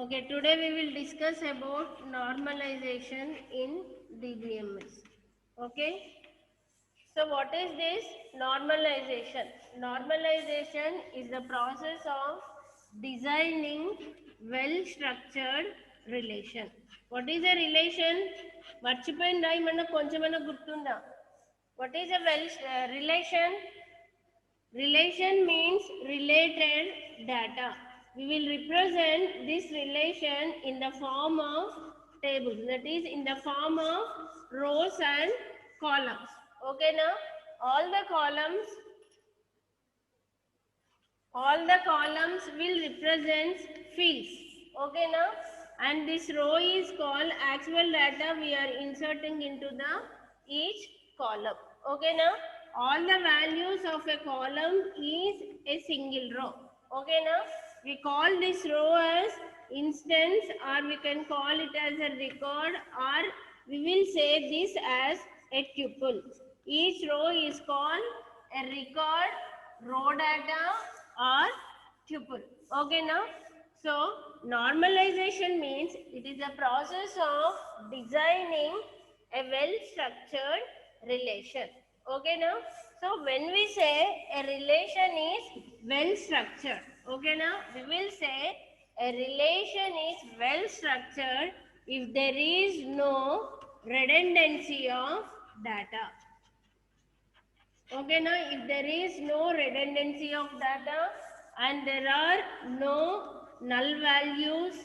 Okay, today we will discuss about normalization in DBMS. Okay, so what is this normalization? Normalization is the process of designing well-structured relation. What is a relation? మర్చిపోయిందా ఏమన్నా కొంచెమైనా గుర్తుందా? What is a relation? Relation means related data. We will represent this relation in the form of tables, that is in the form of rows and columns. Okay, now all the columns will represent fields. Okay, now and this row is called actual data we are inserting into the each column. Okay, now all the values of a column is a single row. Okay, now we call this row as instance, or we can call it as a record, or we will say this as a tuple. Each row is called a record, row data, or tuple. Okay, now so normalization means it is a process of designing a well structured relation. Okay, now so when we say a relation is well structured, okay, now we will say a relation is well structured if there is no redundancy of data. Okay, now if there is no redundancy of data and there are no null values,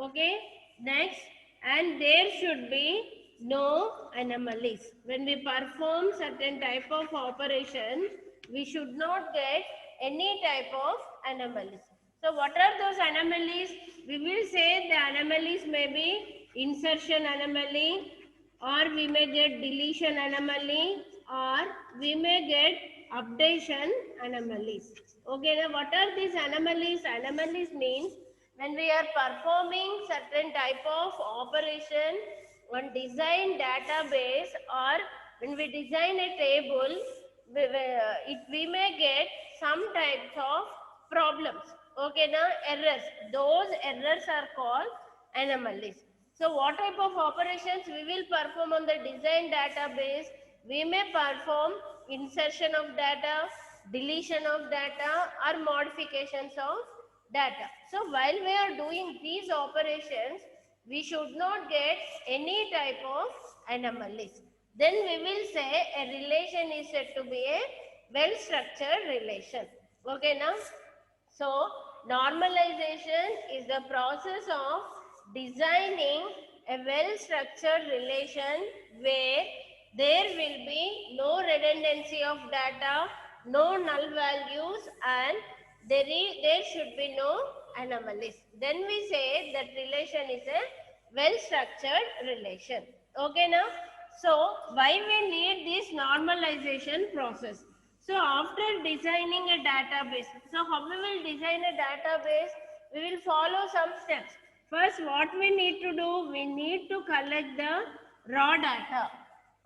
okay, next, and there should be no anomalies. When we perform certain type of operation, we should not get any type of anomalies. So what are those anomalies? We will say the anomalies may be insertion anomaly, or we may get deletion anomaly, or we may get updation anomalies. Okay, now what are these anomalies? Anomalies means when we are performing certain type of operation on design database, or when we design a table, we may get some types of problems. Okay, now errors. Those errors are called anomalies. So what type of operations we will perform on the design database? We may perform insertion of data, deletion of data, or modifications of data. So while we are doing these operations, we should not get any type of anomalies. Then we will say a relation is said to be a well structured relation. Okay, now so normalization is the process of designing a well-structured relation where there will be no redundancy of data, no null values, and there should be no anomalies. Then we say that relation is a well-structured relation. Okay, now so why we need this normalization process? So after designing a database, so how we will design a database? We will follow some steps. First, what we need to do? We need to collect the raw data.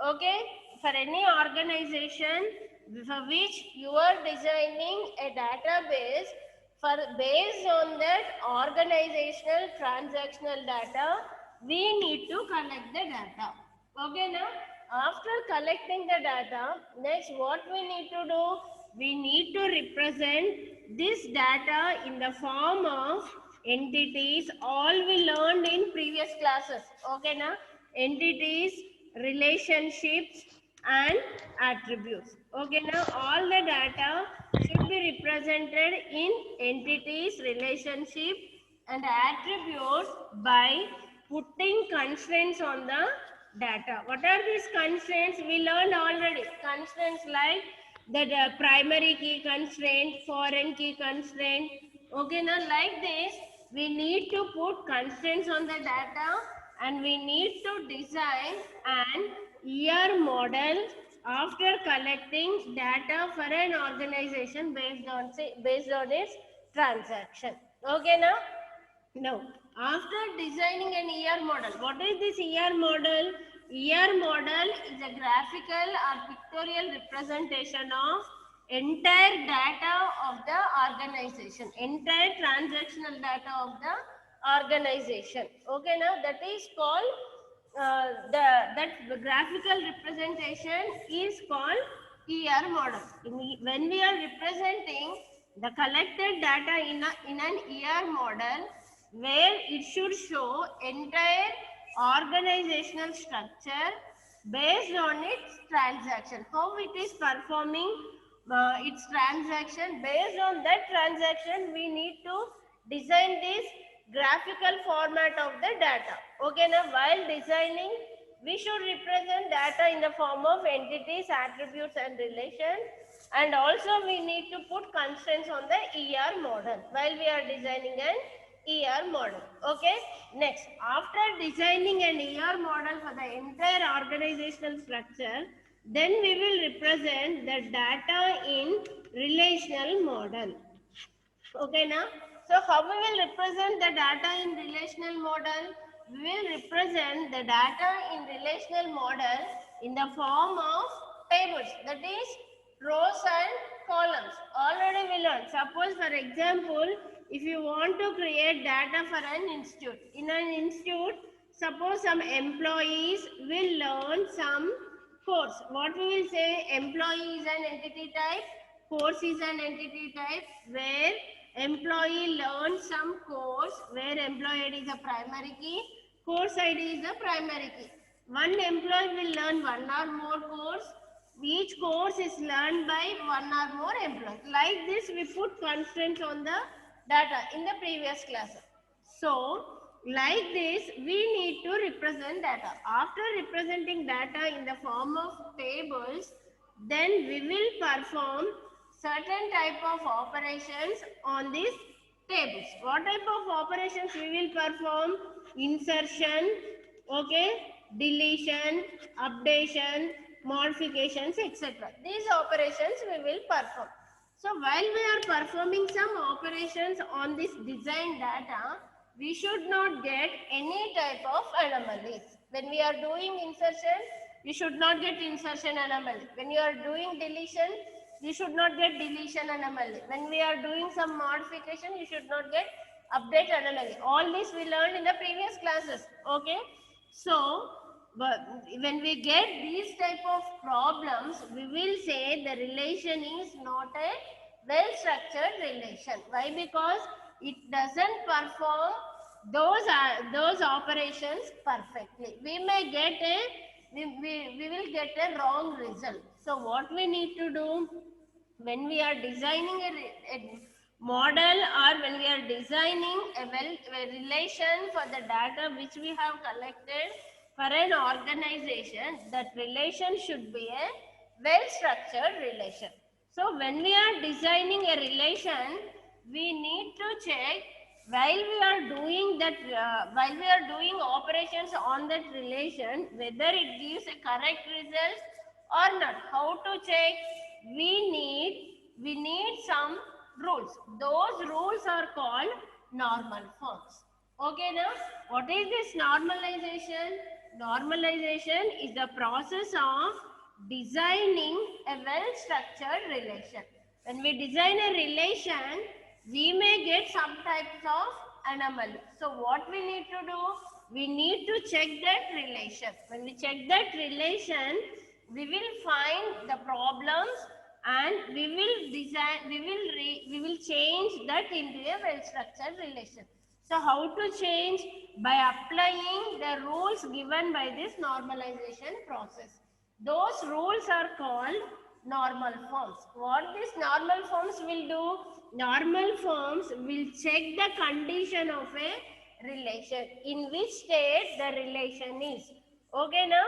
Okay, for any organization for which you are designing a database, for based on that organizational transactional data, we need to collect the data. Okay, now after collecting the data, next what we need to do? We need to represent this data in the form of entities, all we learned in previous classes. Okay, now entities, relationships, and attributes. Okay, now all the data should be represented in entities, relationship, and attributes by putting constraints on the data. What are these constraints? We learned already. Constraints like the primary key constraint, foreign key constraint. Okay, now like this, we need to put constraints on the data, and we need to design an ER model after collecting data for an organization based on its transaction. Okay, now after designing an ER model, what is this ER model? ER model is a graphical or pictorial representation of entire data of the organization, entire transactional data of the organization. Okay, now that is called that graphical representation is called ER model. When we are representing the collected data in an ER model, where it should show entire organizational structure based on its transaction, how it is performing its transaction. Based on that transaction, we need to design this graphical format of the data. Okay, now while designing, we should represent data in the form of entities, attributes and relations, and also we need to put constraints on the ER model while we are designing an ER model. Okay, next, after designing an ER model for the entire organizational structure, then we will represent the data in relational model. Okay, now, so how we will represent the data in relational model? We will represent the data in relational model in the form of tables, that is rows and columns. Already we learned. Suppose for example, if you want to create data for an institute, in an institute, suppose some employees will learn some course. What we will say, employee is an entity type, course is an entity type, where employee learns some course, where employee ID is a primary key, course ID is a primary key. One employee will learn one or more course. Each course is learned by one or more employees. Like this, we put constraints on the data in the previous class. So, like this, we need to represent data. After representing data in the form of tables, then we will perform certain type of operations on these tables. What type of operations we will perform? Insertion, okay, deletion, updation, modifications, etc. These operations we will perform. So while we are performing some operations on this design data, we should not get any type of anomalies. When we are doing insertion, you should not get insertion anomaly. When you are doing deletion, you should not get deletion anomaly. When we are doing some modification, you should not get update anomaly. All this we learned in the previous classes. Okay. So, when we get these type of problems, we will say the relation is not a well-structured relation. Why? Because it doesn't perform those operations perfectly. We may get a we will get a wrong result. So what we need to do when we are designing a model, or when we are designing a relation for the data which we have collected for an organization, that relation should be a well-structured relation. So when we are designing a relation, we need to check while we are doing that, while we are doing operations on that relation, whether it gives a correct result or not. How to check? We need some rules. Those rules are called normal forms. Okay, now what is this normalization? Normalization is the process of designing a well-structured relation. When we design a relation, we may get some types of anomaly. So what we need to do? We need to check that relation. When we check that relation, we will find the problems and we will design, we will change that into a well-structured relation. So how to change? By applying the rules given by this normalization process. Those rules are called normal forms. What these normal forms will do? Normal forms will check the condition of a relation, in which state the relation is. Okay, now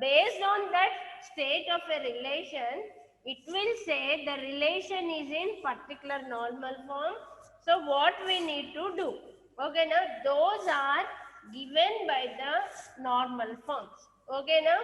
based on that state of a relation, it will say the relation is in particular normal form. So what we need to do? Okay, now those are given by the normal forms. Okay, now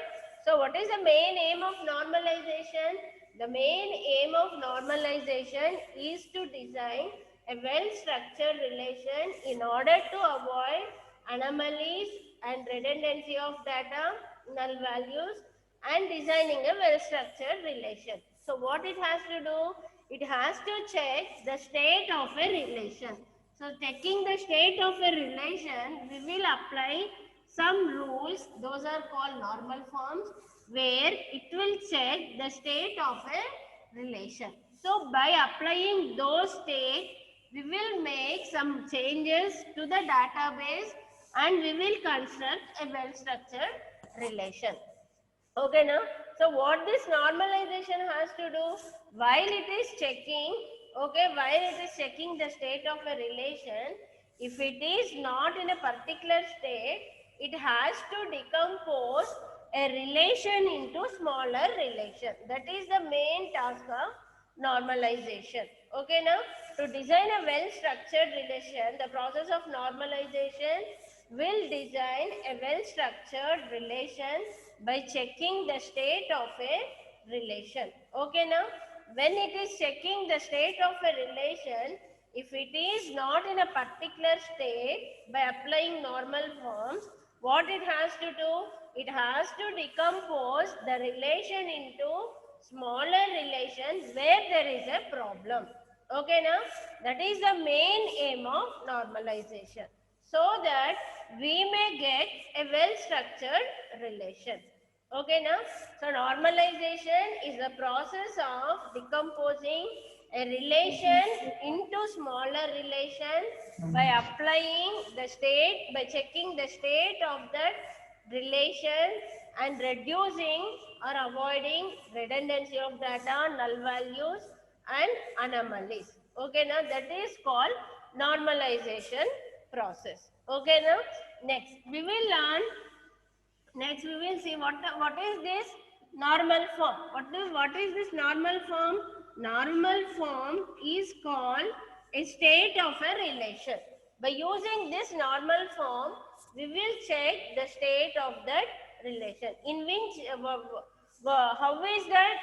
so what is the main aim of normalization? The main aim of normalization is to design a well-structured relation in order to avoid anomalies and redundancy of data, null values, and designing a well-structured relation. So what it has to do? It has to check the state of a relation. So checking the state of a relation, we will apply some rules. Those are called normal forms, where it will check the state of a relation. So by applying those states, we will make some changes to the database and we will construct a well-structured relation. Okay, now, so what this normalization has to do, while it is checking, okay, while it is checking the state of a relation, if it is not in a particular state, it has to decompose a relation into smaller relation. That is the main task of normalization. Okay, now, to design a well-structured relation, the process of normalization will design a well-structured relation by checking the state of a relation. Okay, now, when it is checking the state of a relation, if it is not in a particular state, by applying normal forms, what it has to do? It has to decompose the relation into smaller relations where there is a problem. Okay, now, that is the main aim of normalization, so that we may get a well-structured relation. Okay, now, so normalization is the process of decomposing a relation into smaller relation by applying the state, by checking the state of that relation and reducing or avoiding redundancy of data, null values and anomalies. Okay, now that is called normalization process. Okay, now next we will learn. Next we will see what is this normal form. What is this normal form? Normal form is called a state of a relation. By using this normal form, we will check the state of that relation. In which how is that?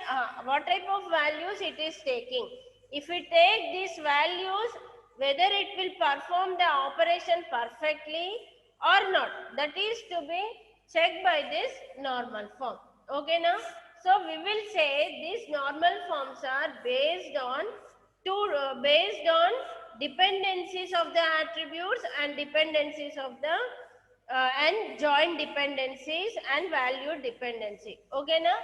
What type of values it is taking? If we take these values, whether it will perform the operation perfectly or not, that is to be checked by this normal form. Okay, now, so we will say these normal forms are based on dependencies of the attributes and dependencies of the and joint dependencies and value dependency. Okay, now,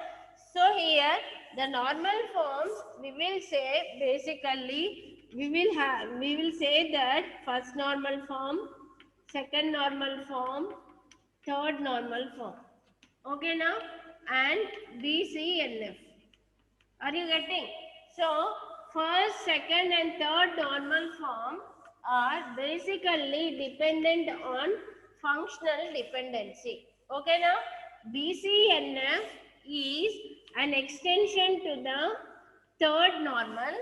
so here the normal forms, we will say basically we will say that first normal form, second normal form, third normal form. Okay, now, and BCNF. Are you getting? So first, second and third normal form are basically dependent on functional dependency. Okay, now BCNF is an extension to the third normal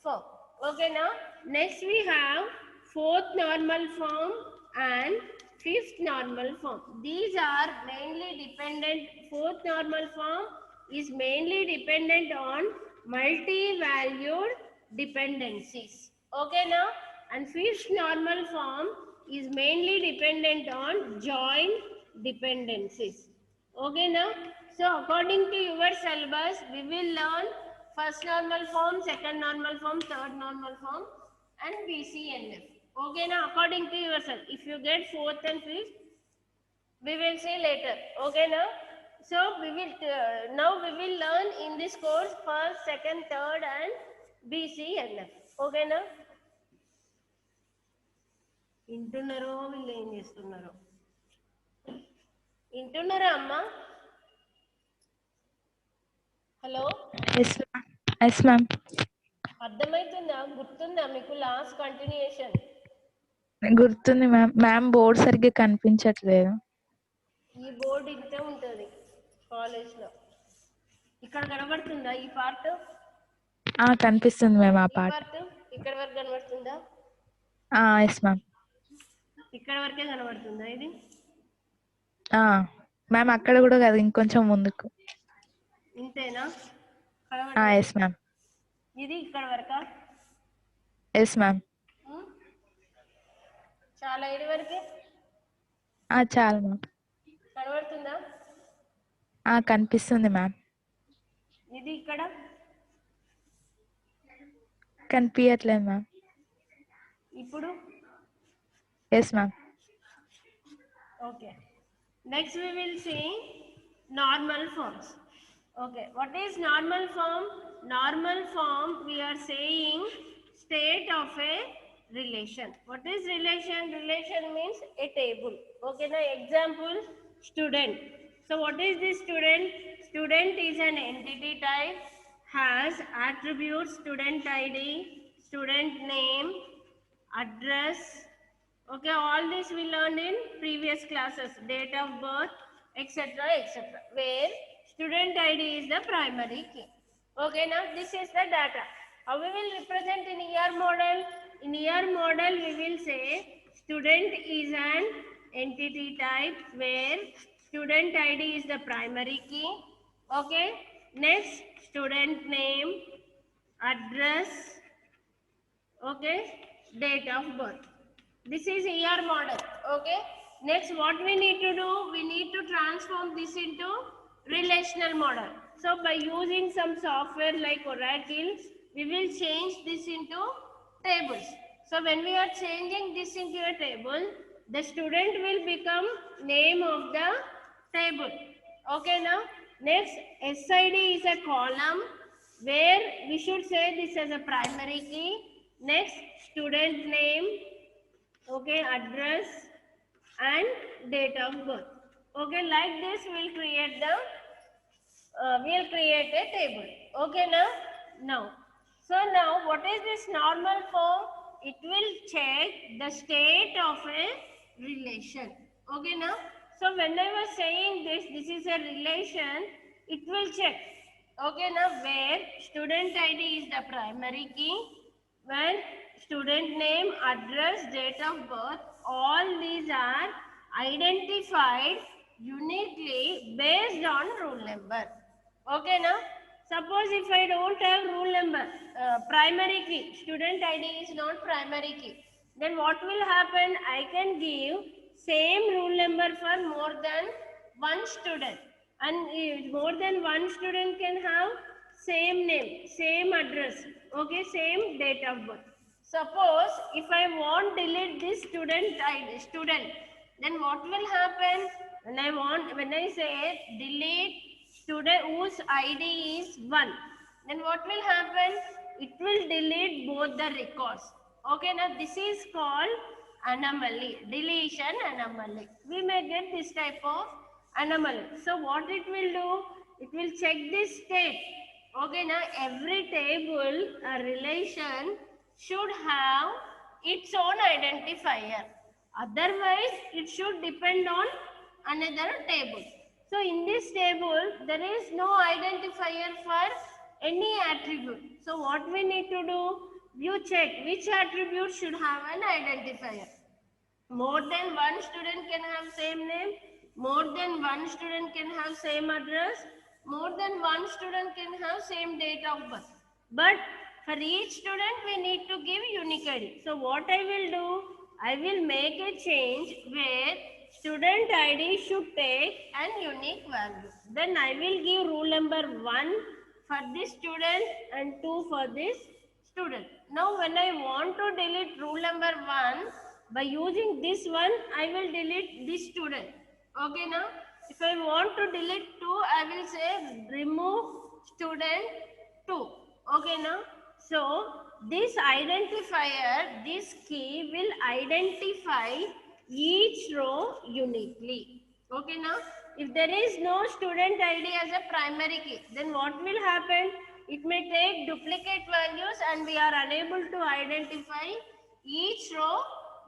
form. Okay, now next we have fourth normal form and fifth normal form. These are mainly dependent. Fourth normal form is mainly dependent on multi-valued dependencies. Okay, now, and fifth normal form is mainly dependent on joint dependencies. Okay, now, so according to your syllabus, we will learn first normal form, second normal form, third normal form and BCNF. Okay, now according to yourself, if you get fourth and fifth, we will see later. Okay, now, so we will now we will learn in this course first, second, third and BCNF. Okay, now, వింటున్నారో వీళ్ళు ఏం చేస్తున్నారో వింటున్నారా అమ్మా? Hello, yes ma'am. అర్థమవుతుందా? గుర్తుందా మీకు last continuation? గుర్తుంది మ్యామ్. మ్యామ్ బోర్డు సరిగ్గా కనిపించట్లేదు. ఈ బోర్డు ఇంతే ఉంటుంది కాలేజ్లో. ఇక్కడ కనబడుతుందా ఈ పార్ట్? కనిపిస్తుంది మ్యామ్. ఆ పార్ట్ ఇక్కడ వరకు కనబడుతుందా? Yes ma'am. ఇక్కడ వరకే కనబడుతుందా ఇది? మ్యామ్ అక్కడ కూడా కాదు, ఇంకొంచెం ముందుకు. ఇంతేనా? Yes ma'am. ఇది ఇక్కడ వరకా? Yes ma'am. చాలా ఏడు వరకే చాలు మ్యామ్. కనబడుతుందా? కనిపిస్తుంది మ్యామ్. ఇది ఇక్కడ కనిపించట్లేదు మ్యామ్. ఇప్పుడు yes ma'am. okay. Next we will see normal forms. Okay, what is normal form? Normal form, we are saying state of a relation. What is relation? Relation means a table. Okay, now example, student. So what is this student? Student is an entity type, has attributes student ID, student name, address. Okay, all this we learned in previous classes, date of birth, etc., etc., where student ID is the primary key. Okay, now this is the data. How we will represent in ER model? In ER model, we will say student is an entity type where student ID is the primary key. Okay, next student name, address, okay, date of birth. This is ER model. Okay, next what we need to do, we need to transform this into relational model. So by using some software like Oracle, we will change this into tables. So when we are changing this into a table, the student will become name of the table. Okay, now next SID is a column where we should say this as a primary key. Next student name, okay, address and date of birth. Okay, like this we'll create the we'll create a table. Okay, now so now what is this normal form? It will check the state of a relation. Okay, now so when I was saying this is a relation, it will check. Okay, now where student ID is the primary key, when student name, address, date of birth, all these are identified uniquely based on rule number. Okay, now suppose if I don't have rule number, primary key, student ID is not primary key, then what will happen? I can give same rule number for more than one student, and more than one student can have same name, same address, okay, same date of birth. Suppose if I want delete this student ID, then what will happen? When I say delete student whose ID is 1, then what will happen? It will delete both the records. Okay, now this is called anomaly, deletion anomaly. We may get this type of anomaly. So what it will do? It will check this state. Okay, now every table, a relation should have its own identifier. Otherwise, it should depend on another table. So in this table, there is no identifier for any attribute. So what we need to do? You check which attribute should have an identifier. More than one student can have same name, more than one student can have same address, more than one student can have same date of birth. But for each student we need to give unique ID. So what I will do, I will make a change where student ID should take an unique value. Then I will give rule number 1 for this student and 2 for this student. Now when I want to delete rule number 1, by using this one, I will delete this student. Okay, now if I want to delete 2, I will say remove student 2. Okay, now so this identifier, this key will identify each row uniquely. Okay, now if there is no student ID as a primary key, then what will happen? It may take duplicate values and we are unable to identify each row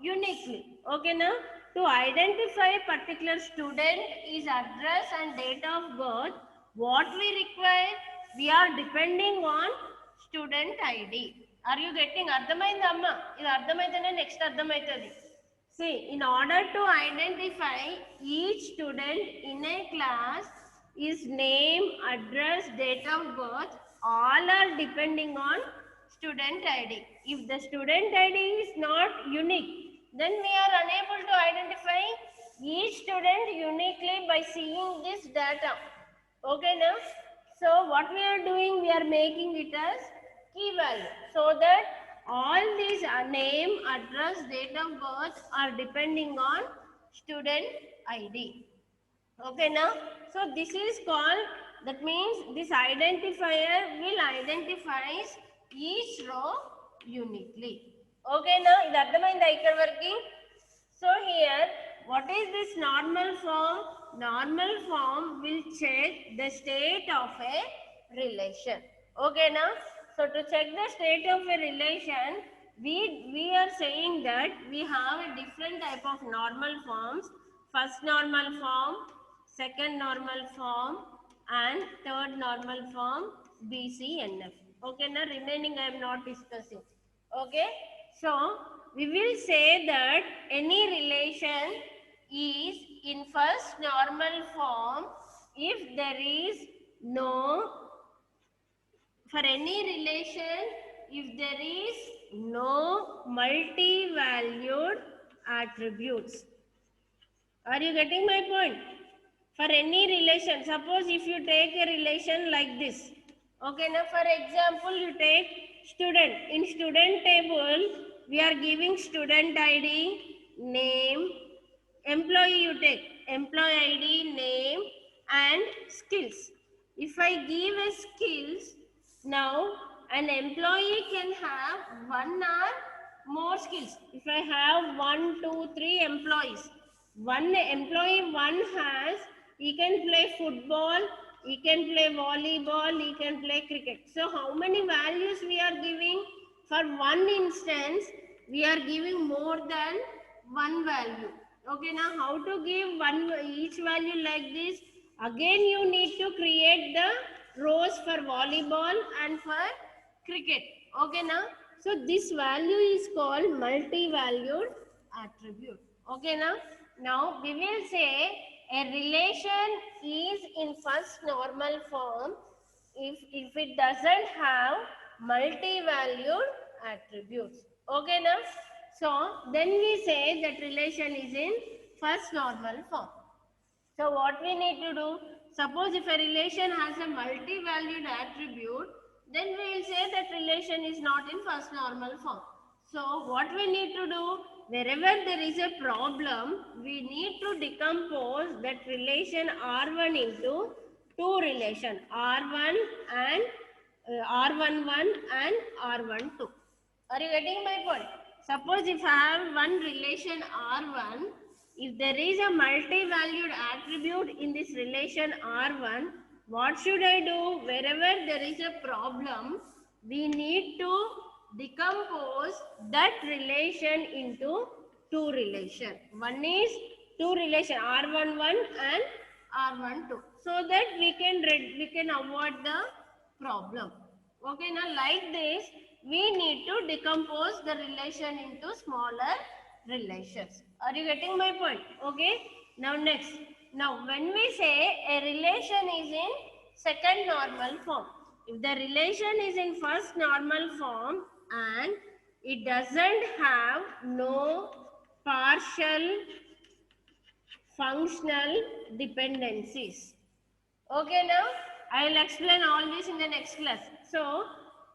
uniquely. Okay, now to identify a particular student is address and date of birth, what we require? We are depending on student ID. Are you getting? అర్థమైందా అమ్మ? ఇది అర్థమైతేనే next అర్థమైతది. See, in order to identify each student in a class, is name, address, date of birth, all are depending on student ID. If the student ID is not unique, then we are unable to identify each student uniquely by seeing this data. Okay, now so what we are doing, we are making it as key value. So so that all these name, address, date of birth are depending on student ID. Okay now, so this is called, that means this identifier will identifies each row uniquely. Okay now, ఇది అర్థమైందా ఇక్కడ వరకు? So here, what is this normal form? Normal form will check the state of a relation. Okay now, so to check the state of a relation, we are saying that we have a different type of normal forms. First normal form, second normal form, and third normal form, BCNF. Okay now, remaining I am not discussing. Okay, so we will say that any relation is in first normal form if there is no, for any relation if there is no multi-valued attributes. Are you getting my point? For any relation, suppose if you take a relation like this, okay, now for example you take student. In student table we are giving student ID, name, employee you take employee ID, name, and skills. If I give a skills, now an employee can have one or more skills. If I have 1, 2, 3 employees, one employee one has, he can play football, he can play volleyball, he can play cricket. So how many values we are giving? For one instance we are giving more than one value. Okay, now how to give one each value like this? Again you need to create the rows for volleyball and for cricket. Okay now, so this value is called multi-valued attribute. Okay now we will say a relation is in first normal form if it doesn't have multi-valued attributes. Okay now, so then we say that relation is in first normal form. So what we need to do, suppose if a relation has a multi-valued attribute, then we will say that relation is not in first normal form. So what we need to do, wherever there is a problem, we need to decompose that relation R1 into two relation, R1 and R11 and R12. Are you getting my point? Suppose if I have one relation R1, if there is a multi-valued attribute in this relation R1, what should I do? Wherever there is a problem, we need to decompose that relation into two relation. One is two relation R11 and R12, so that we can avoid the problem. Okay, now like this we need to decompose the relation into smaller relations. Are you getting my point? Okay, now next, now when we say a relation is in second normal form, if the relation is in first normal form and it doesn't have no partial functional dependencies. Okay, now I will explain all this in the next class. So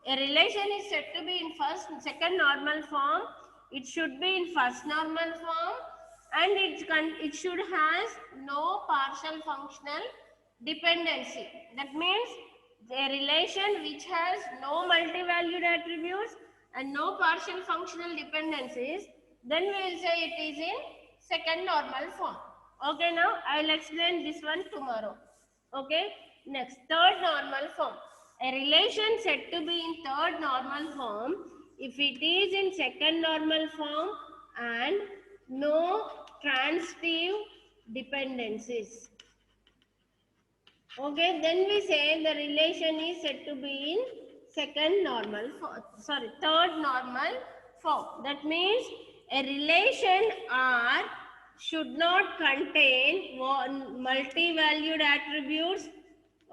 a relation is said to be in second normal form. It should be in first normal form, and it should has no partial functional dependency. That means a relation which has no multi-valued attributes and no partial functional dependencies, then we will say it is in second normal form. Okay, now I will explain this one tomorrow. Okay, next, third normal form. A relation said to be in third normal form if it is in second normal form and no transitive dependencies. Okay, then we say the relation is said to be in third normal form. That means a relation R should not contain multi-valued attributes,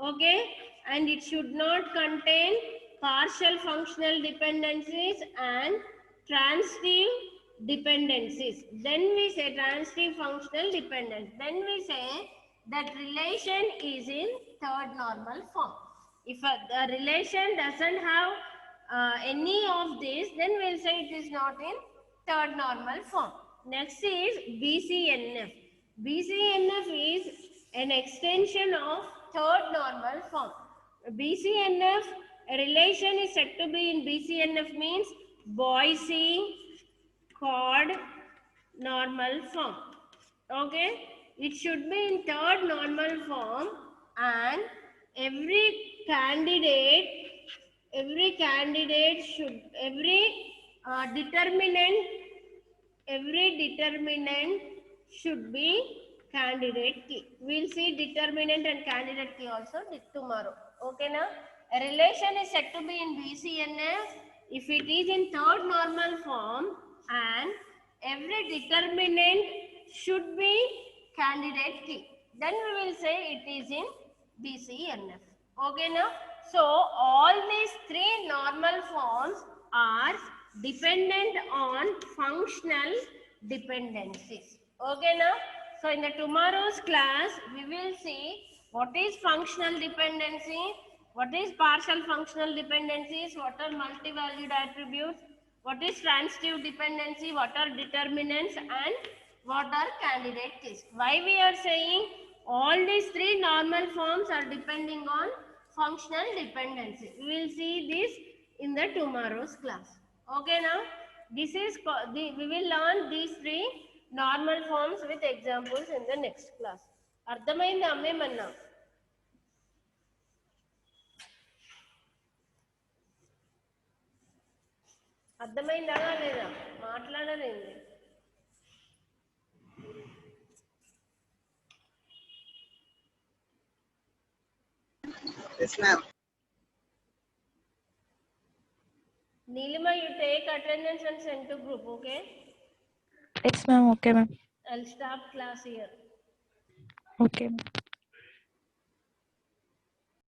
okay, and it should not contain partial functional dependencies and transitive dependencies. Then we say transitive functional dependence. Then we say that relation is in third normal form. If the relation doesn't have any of these, then we'll say it is not in third normal form. Next is BCNF. BCNF is an extension of third normal form. BCNF relation is said to be in BCNF means Boise chord normal form. Okay, it should be in third normal form, and every candidate should every determinant should be candidate key. We'll see determinant and candidate key also tomorrow. Okay, now a relation is said to be in BCNF if it is in third normal form and every determinant should be candidate key. Then we will say it is in BCNF. Okay, now so all these three normal forms are dependent on functional dependencies. Okay, now so in the tomorrow's class we will see what is functional dependency, what is partial functional dependencies, what are multi-valued attributes, what is transitive dependency, what are determinants, and what are candidate keys. Why we are saying all these three normal forms are depending on functional dependency. We will see this in the tomorrow's class. Okay, now this is we will learn these three normal forms with examples in the next class. అర్థమైంది అమ్మేమన్నా? అర్థమైందా లేదా? మాట్లాడలేదు. Yes, ma'am. Nilima, you take attendance and send to group, okay? Yes, ma'am. Okay, ma'am. I'll stop class here. Okay, ma'am.